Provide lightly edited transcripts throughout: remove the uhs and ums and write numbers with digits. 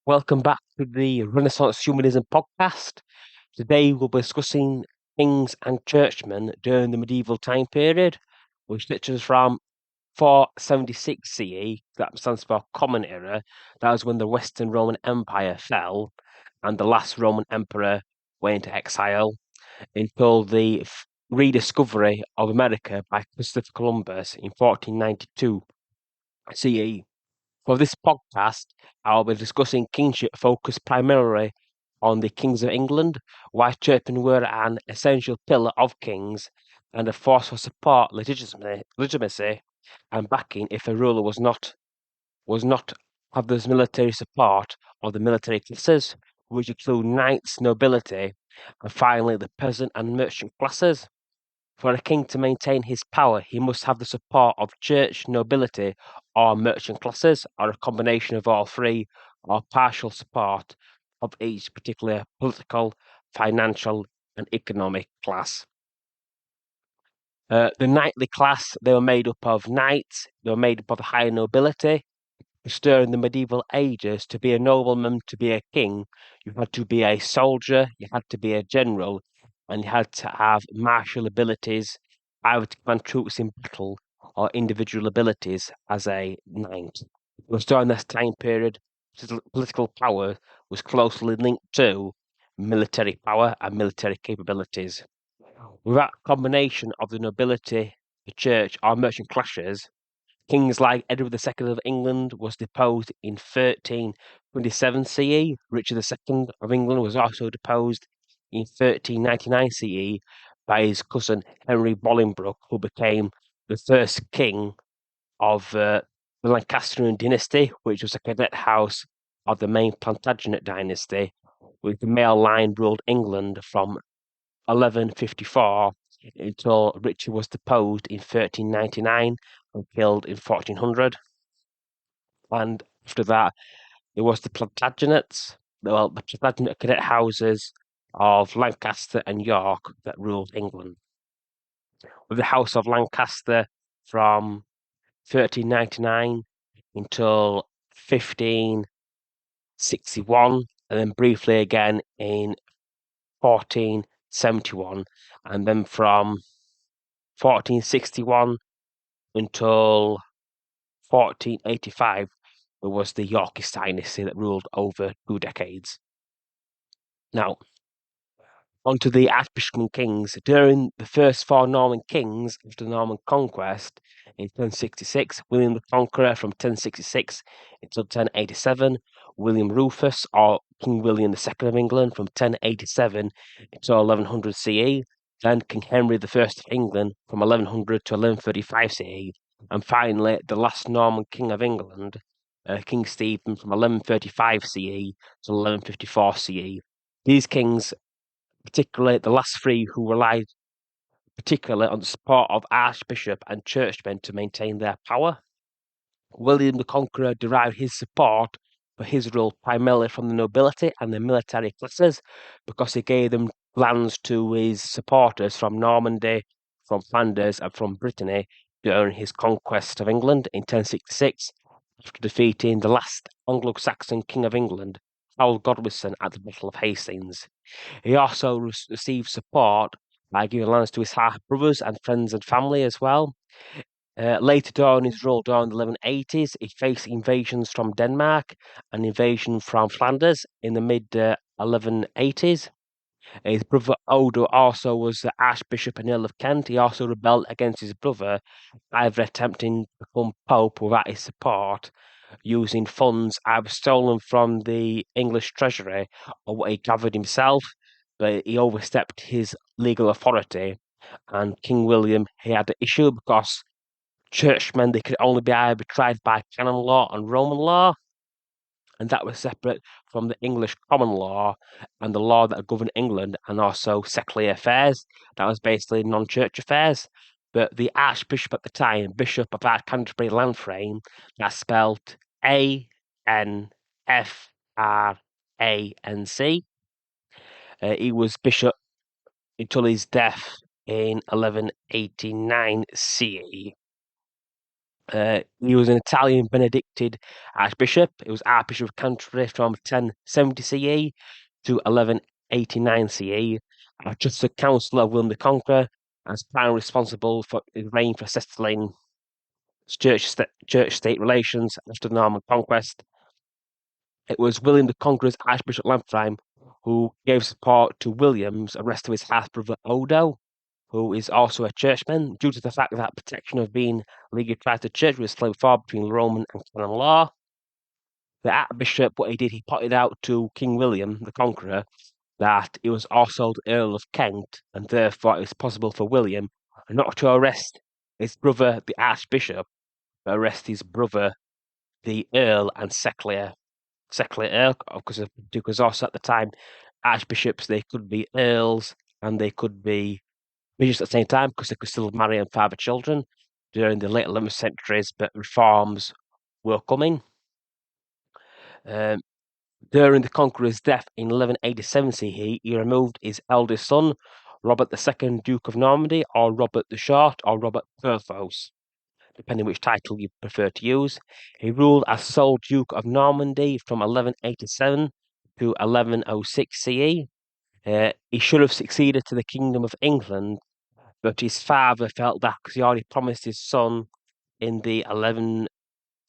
Welcome back to the Renaissance Humanism podcast. Today we'll be discussing kings and churchmen during the medieval time period, which stretches from 476 CE, that stands for Common Era. That was when the Western Roman Empire fell and the last Roman emperor went into exile, until the rediscovery of America by Christopher Columbus in 1492 CE. For this podcast, I'll be discussing kingship focused primarily on the kings of England, why churchmen were an essential pillar of kings and a force for support, legitimacy, and backing if a ruler was not have this military support of the military classes, which include knights, nobility, and finally the peasant and merchant classes. For a king to maintain his power, he must have the support of church, nobility, or merchant classes, or a combination of all three, or partial support of each particular political, financial, and economic class. The knightly class, they were made up of knights, they were made up of the higher nobility. During the medieval ages, to be a nobleman, to be a king, you had to be a soldier, you had to be a general, and you had to have martial abilities, either to command troops in battle or individual abilities as a knight. It was during this time period, political power was closely linked to military power and military capabilities. With that combination of the nobility, the church, or merchant classes, kings like Edward II of England was deposed in 1327 CE. Richard II of England was also deposed in 1399 CE by his cousin Henry Bolingbroke, who became the first king of the Lancastrian dynasty, which was a cadet house of the main Plantagenet dynasty, with the male line ruled England from 1154 until Richard was deposed in 1399 and killed in 1400. And after that, there was the Plantagenets, the Plantagenet cadet houses of Lancaster and York that ruled England. With the House of Lancaster from 1399 until 1561, and then briefly again in 1471, and then from 1461 until 1485, there was the Yorkist dynasty that ruled over 2 decades. Now, onto the Archbishop kings. During the first four Norman kings after the Norman conquest in 1066, William the Conqueror from 1066 until 1087, William Rufus, or King William II of England from 1087 until 1100 CE, then King Henry I of England from 1100 to 1135 CE, and finally the last Norman king of England, King Stephen from 1135 CE to 1154 CE. These kings, particularly the last three, who relied particularly on the support of archbishop and churchmen to maintain their power. William the Conqueror derived his support for his rule primarily from the nobility and the military classes, because he gave them lands to his supporters from Normandy, from Flanders, and from Brittany during his conquest of England in 1066, after defeating the last Anglo-Saxon king of England, Harold Godwinson, at the Battle of Hastings. He also received support by giving lands to his half brothers and friends and family as well. Later during his rule during the 1180s, he faced invasions from Denmark and invasion from Flanders in the mid 1180s. His brother Odo also was the Archbishop and Earl of Kent. He also rebelled against his brother, either attempting to become Pope without his support, using funds either stolen from the English treasury or what he gathered himself, but he overstepped his legal authority. And King William, he had an issue because churchmen, they could only be either tried by canon law and Roman law, and that was separate from the English common law and the law that governed England, and also secular affairs. That was basically non-church affairs. But the Archbishop at the time, Bishop of Canterbury Lanfrain, that's spelled Anfranc. He was bishop until his death in 1189 CE. He was an Italian Benedictine archbishop. He was Archbishop of Canterbury from 1070 CE to 1189 CE. Just a councillor of William the Conqueror, as primarily responsible for his reign for settling church-state relations after the Norman conquest. It was William the Conqueror's Archbishop Lampheim who gave support to William's arrest of his half-brother Odo, who is also a churchman, due to the fact that protection of being legally tied to church was still far between Roman and canon law. The Archbishop, what he did, he pointed out to King William the Conqueror that he was also the Earl of Kent, and therefore it was possible for William not to arrest his brother, the Archbishop, but arrest his brother, the Earl, and Secretly Earl, because also at the time, archbishops, they could be earls and they could be bishops at the same time because they could still marry and father children during the late 11th centuries, but reforms were coming. During the Conqueror's death in 1187 CE, he removed his eldest son, Robert II, Duke of Normandy, or Robert the Short, or Robert Porthos, depending which title you prefer to use. He ruled as sole Duke of Normandy from 1187 to 1106 CE. He should have succeeded to the Kingdom of England, but his father felt that because he already promised his son in the 1150s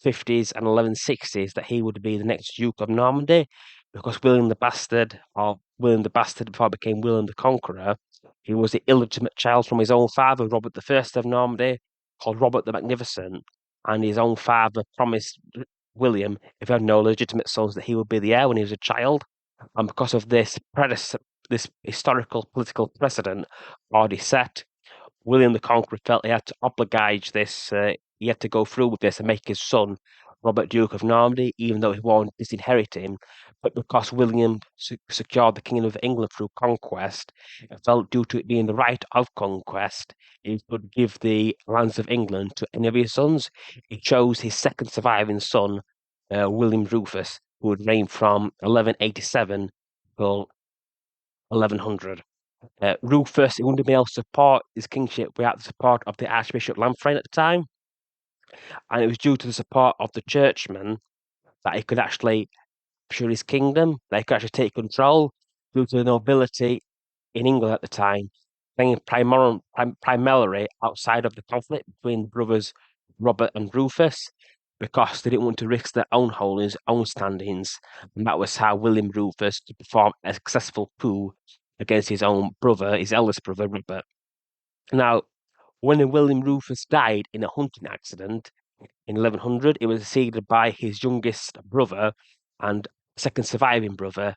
and 1160s that he would be the next Duke of Normandy, because William the Bastard, or William the Bastard before he became William the Conqueror, he was the illegitimate child from his own father, Robert I of Normandy, called Robert the Magnificent, and his own father promised William, if he had no legitimate sons, that he would be the heir when he was a child. And because of this historical political precedent already set, William the Conqueror felt he had to oblige this, he had to go through with this and make his son Robert Duke of Normandy, even though he won't disinherit him. But because William secured the Kingdom of England through conquest, it felt due to it being the right of conquest, he could give the lands of England to any of his sons. He chose his second surviving son, William Rufus, who would reign from 1187 till 1100. Rufus, he wouldn't be able to support his kingship without the support of the Archbishop Lampheim at the time, and it was due to the support of the Churchmen that he could actually pursue his kingdom, that he could actually take control due to the nobility in England at the time, staying primarily outside of the conflict between brothers Robert and Rufus, because they didn't want to risk their own holdings, own standings, and that was how William Rufus to perform a successful coup against his own brother, his eldest brother, Robert. Now, when William Rufus died in a hunting accident in 1100, he was succeeded by his youngest brother and second surviving brother,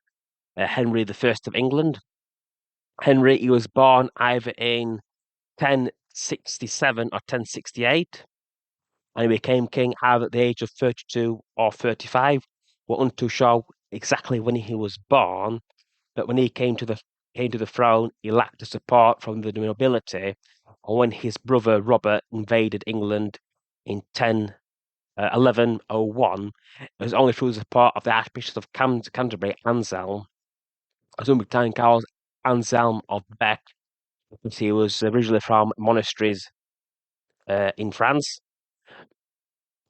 Henry I of England. Henry, he was born either in 1067 or 1068, and he became king either at the age of 32 or 35. We're untoo sure exactly when he was born, but when he came to the throne, he lacked the support from the nobility. And when his brother Robert invaded England in 1101, it was only through the support of the Archbishop of Canterbury, Anselm, as time called Anselm of Bec, because he was originally from monasteries in France.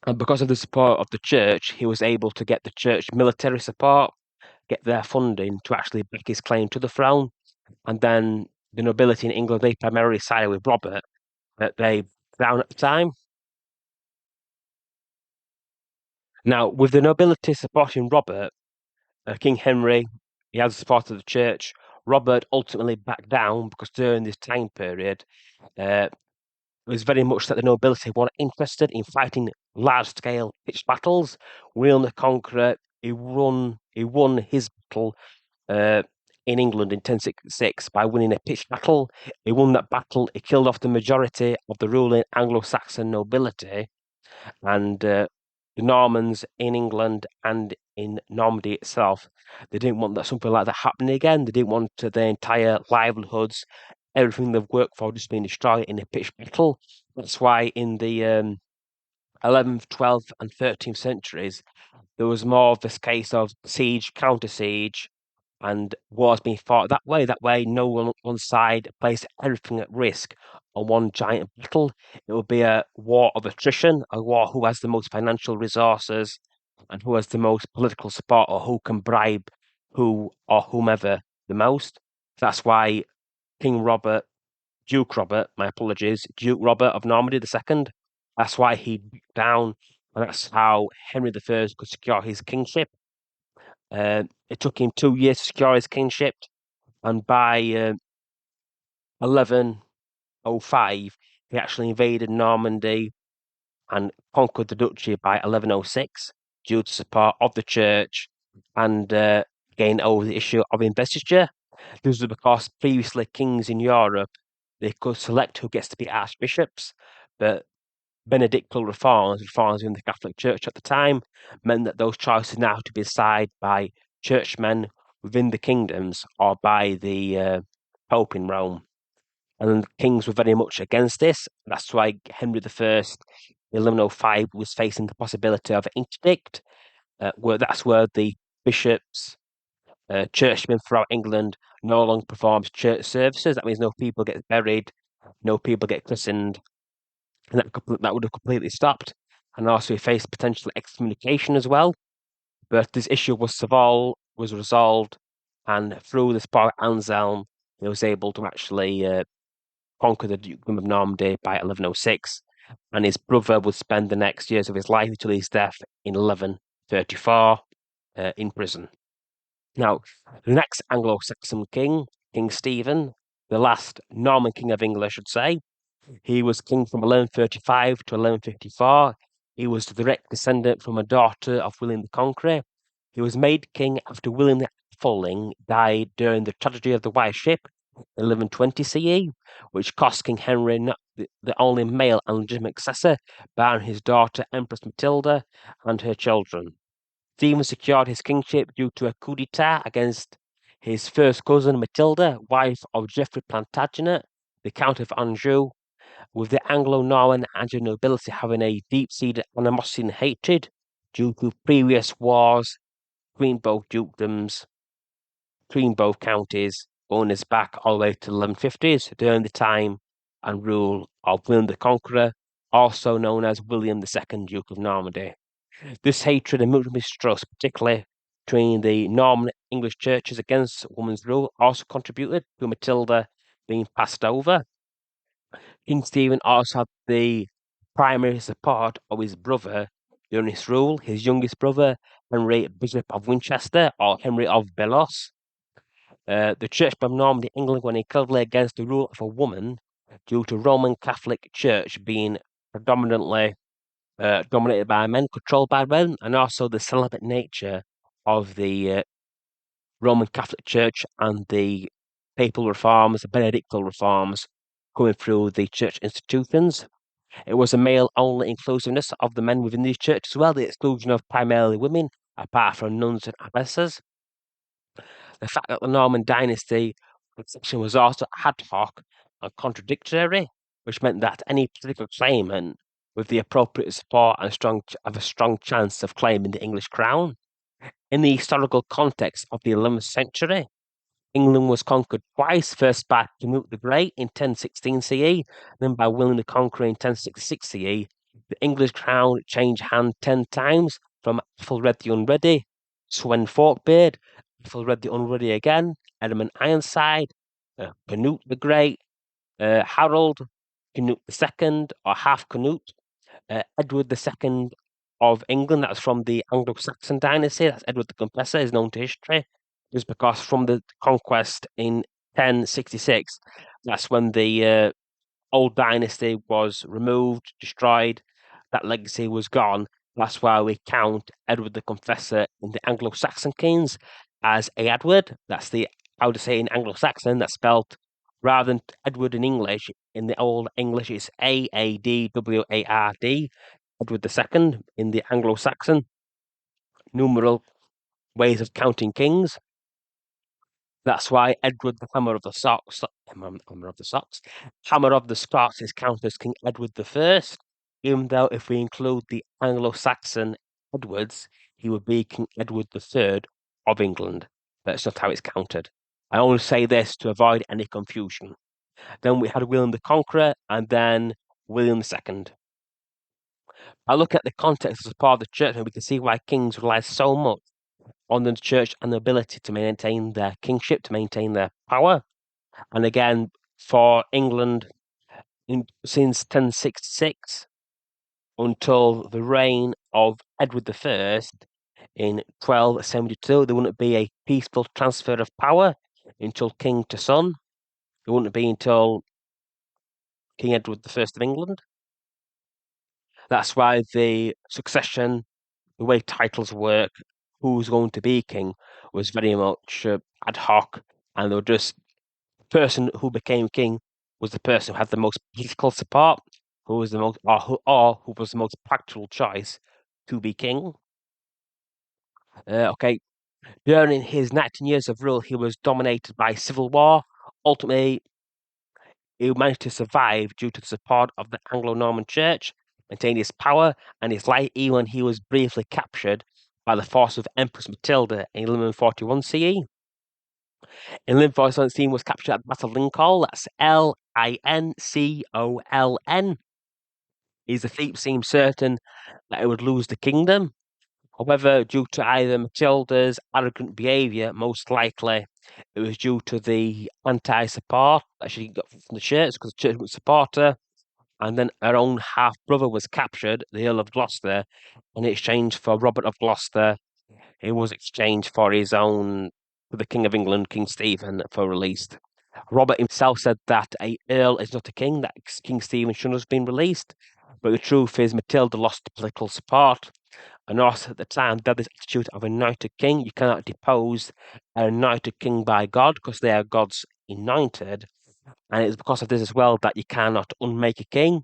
And because of the support of the church, he was able to get the church military support, get their funding to actually back his claim to the throne. And then the nobility in England, they primarily sided with Robert, but they down at the time. Now, with the nobility supporting Robert, King Henry, he had the support of the church. Robert ultimately backed down because during this time period, it was very much that the nobility weren't interested in fighting large-scale pitched battles. William the Conqueror, he won his battle in England in 1066 by winning a pitched battle. He won that battle. He killed off the majority of the ruling Anglo-Saxon nobility, and the Normans in England and in Normandy itself, they didn't want that something like that happening again. They didn't want their entire livelihoods, everything they've worked for, just being destroyed in a pitched battle. That's why in the 11th, 12th, and 13th centuries, there was more of this case of siege, counter siege, and wars being fought that way. That way, no one side places everything at risk on one giant battle. It will be a war of attrition, a war who has the most financial resources and who has the most political support or who can bribe who or whomever the most. That's why King Robert, Duke Robert, my apologies, Duke Robert of Normandy II, that's why he beat down, and that's how Henry I could secure his kingship. It took him 2 years to secure his kingship, and by 1105, he actually invaded Normandy and conquered the duchy by 1106 due to support of the church and gained over the issue of investiture. This was because previously kings in Europe they could select who gets to be archbishops, but Benedictine reforms in the Catholic Church at the time, meant that those choices now had to be decided by churchmen within the kingdoms or by the Pope in Rome. And kings were very much against this. That's why Henry I, in 1105, was facing the possibility of interdict, where that's where the bishops, churchmen throughout England no longer performs church services. That means no people get buried, no people get christened, and that would have completely stopped. And also, he faced potential excommunication as well. But this issue was resolved, and through the support of Anselm, he was able to actually conquer the Dukedom of Normandy by 1106. And his brother would spend the next years of his life until his death in 1134 in prison. Now, the next Anglo-Saxon king, King Stephen, the last Norman king of England, I should say, he was king from 1135 to 1154. He was the direct descendant from a daughter of William the Conqueror. He was made king after William the Falling died during the tragedy of the White Ship, 1120 CE, which cost King Henry not the only male and legitimate successor, barring his daughter Empress Matilda and her children. Stephen secured his kingship due to a coup d'etat against his first cousin Matilda, wife of Geoffrey Plantagenet, the Count of Anjou, with the Anglo-Norman Anglo nobility having a deep-seated animosity and hatred due to previous wars between both dukedoms, between both counties, going us back all the way to the 1150s during the time and rule of William the Conqueror, also known as William II, Duke of Normandy. This hatred and mutual mistrust, particularly between the Norman English churches against women's rule, also contributed to Matilda being passed over. King Stephen also had the primary support of his brother during his rule, his youngest brother, Henry, Bishop of Winchester, or Henry of Belos. The Churchmen of Normandy, England, went incredibly against the rule of a woman due to Roman Catholic Church being predominantly dominated by men, controlled by men, and also the celibate nature of the Roman Catholic Church and the papal reforms, the Benedictine reforms coming through the church institutions. It was a male-only inclusiveness of the men within these churches as well, the exclusion of primarily women, apart from nuns and abbesses. The fact that the Norman dynasty succession was also ad hoc and contradictory, which meant that any political claimant with the appropriate support and have a strong chance of claiming the English crown. In the historical context of the 11th century, England was conquered twice, first by Canute the Great in 1016 CE, then by William the Conqueror in 1066 CE. The English crown changed hand 10 times, from Ethelred the Unready, Swen Forkbeard, Ethelred the Unready again, Edmund Ironside, Canute the Great, Harold, Canute II, or half Canute, Edward II of England, that's from the Anglo-Saxon dynasty, that's Edward the Confessor, is known to history, just because from the conquest in 1066, that's when the old dynasty was removed, destroyed, that legacy was gone. That's why we count Edward the Confessor in the Anglo-Saxon kings as a Edward. That's the how to say in Anglo-Saxon, that's spelled rather than Edward in English. In the old English, it's Aadward. Edward II in the Anglo-Saxon numeral ways of counting kings. That's why Edward the Hammer of the Scots, Hammer of the Scots is counted as King Edward I, even though if we include the Anglo-Saxon Edwards, he would be King Edward III of England. That's not how it's counted. I only say this to avoid any confusion. Then we had William the Conqueror, and then William II. I look at the context as a part of the church, and we can see why kings rely so much on the church and the ability to maintain their kingship, to maintain their power. And again, for England, since 1066 until the reign of Edward I in 1272, there wouldn't be a peaceful transfer of power until king to son. It wouldn't be until King Edward I of England. That's why the succession, the way titles work, who's going to be king, was very much ad hoc, and they were just the person who became king was the person who had the most political support, who was the most, or who was the most practical choice to be king. Okay, during his 19 years of rule, he was dominated by civil war. Ultimately, he managed to survive due to the support of the Anglo-Norman Church, maintain his power and his life even when he was briefly captured by the force of Empress Matilda in 1141 CE. In 1147, he was captured at the Battle of Lincoln. That's Lincoln. His defeat seemed certain that he would lose the kingdom. However, due to either Matilda's arrogant behaviour, most likely it was due to the anti-support that she got from the church, because the church would support her, and then her own half-brother was captured, the Earl of Gloucester, in exchange for Robert of Gloucester. He was exchanged for his own, for the King of England, King Stephen, for released. Robert himself said that a earl is not a king, that King Stephen shouldn't have been released. But the truth is, Matilda lost political support, and also at the time, they had this attitude of a anointed king. You cannot depose an anointed king by God because they are God's anointed. And it's because of this as well that you cannot unmake a king.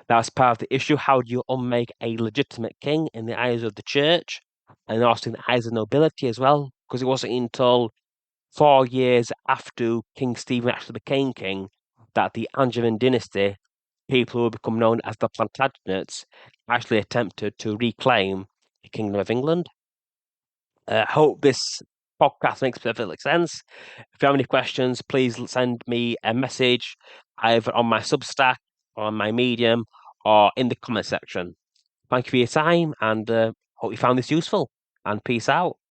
That's part of the issue. How do you unmake a legitimate king in the eyes of the church and also in the eyes of nobility as well? Because it wasn't until 4 years after King Stephen actually became king that the Angevin dynasty, people who would become known as the Plantagenets, actually attempted to reclaim the Kingdom of England. I hope this podcast makes perfect sense. If you have any questions, please send me a message either on my Substack, on my Medium, or in the comment section. Thank you for your time, and hope you found this useful. And peace out.